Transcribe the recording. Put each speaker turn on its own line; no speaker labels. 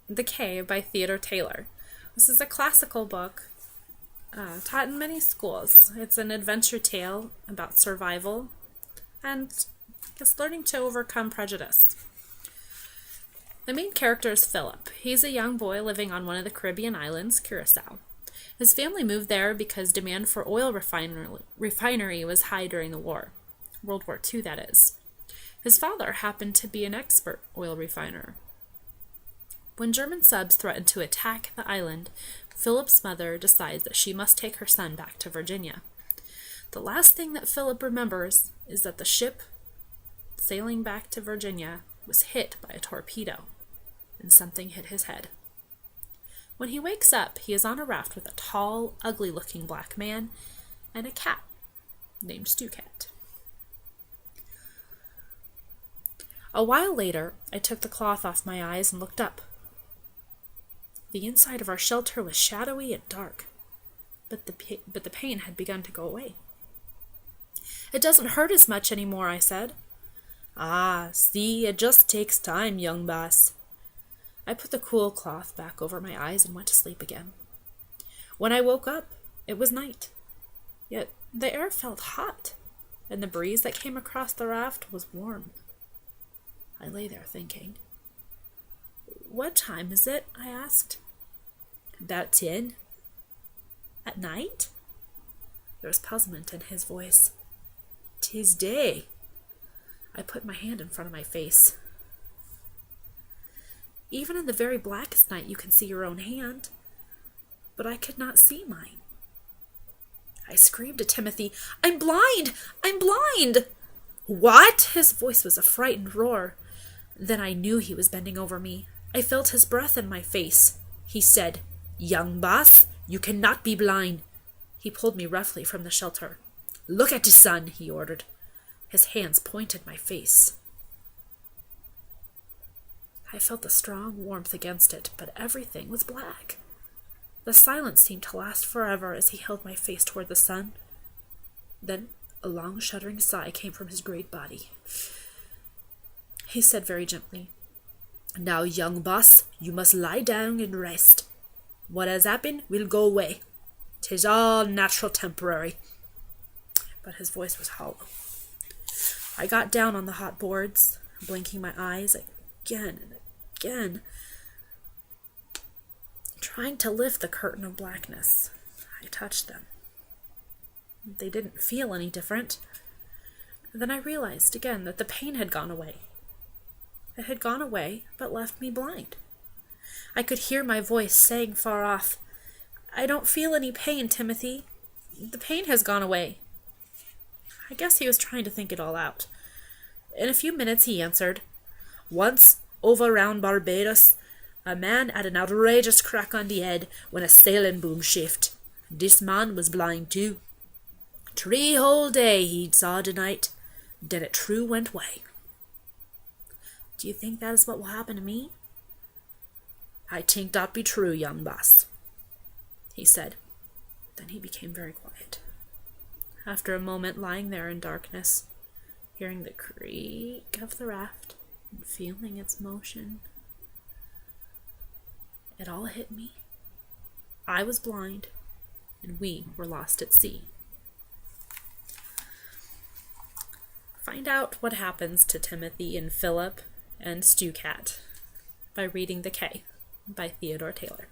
The K by Theodore Taylor. This is a classical book taught in many schools. It's an adventure tale about survival and just learning to overcome prejudice. The main character is Philip. He's a young boy living on one of the Caribbean islands, Curacao. His family moved there because demand for oil refinery was high during the war. World War II, that is. His father happened to be an expert oil refiner. When German subs threatened to attack the island, Philip's mother decides that she must take her son back to Virginia. The last thing that Philip remembers is that the ship sailing back to Virginia was hit by a torpedo, and something hit his head. When he wakes up, he is on a raft with a tall, ugly-looking black man and a cat named Stu Cat. A while later, I took the cloth off my eyes and looked up. The inside of our shelter was shadowy and dark, but the pain had begun to go away. "It doesn't hurt as much anymore," I said.
"Ah, see, it just takes time, young boss."
I put the cool cloth back over my eyes and went to sleep again. When I woke up, it was night. Yet the air felt hot, and the breeze that came across the raft was warm. I lay there thinking. "What time is it?" I asked.
"About 10.
"At night?" There was puzzlement in his voice.
"'Tis day."
I put my hand in front of my face. "Even in the very blackest night you can see your own hand." But I could not see mine. I screamed to Timothy, "I'm blind! I'm blind!"
"What?"
His voice was a frightened roar. Then I knew he was bending over me. I felt his breath in my face.
He said, "Young boss, you cannot be blind."
He pulled me roughly from the shelter.
"Look at the sun," he ordered.
His hands pointed my face. I felt the strong warmth against it, but everything was black. The silence seemed to last forever as he held my face toward the sun. Then a long, shuddering sigh came from his great body. He said very gently,
"Now, young boss, you must lie down and rest. What has happened will go away. 'Tis all natural temporary."
But his voice was hollow. I got down on the hot boards, blinking my eyes again and again, trying to lift the curtain of blackness. I touched them. They didn't feel any different. Then I realized again that the pain had gone away. It had gone away, but left me blind. I could hear my voice saying far off, "I don't feel any pain, Timothy. The pain has gone away." I guess he was trying to think it all out. In a few minutes he answered, "Once, over round Barbados, a man had an outrageous crack on the head when a sailing boom shift. This man was blind too. 3 whole day he'd saw the night, then it true went way." "Do you think that is what will happen to me?" "I think that be true, young boss," he said. Then he became very quiet. After a moment lying there in darkness, hearing the creak of the raft and feeling its motion, it all hit me. I was blind, and we were lost at sea. Find out what happens to Timothy and Philip and Stu Cat by reading The K by Theodore Taylor.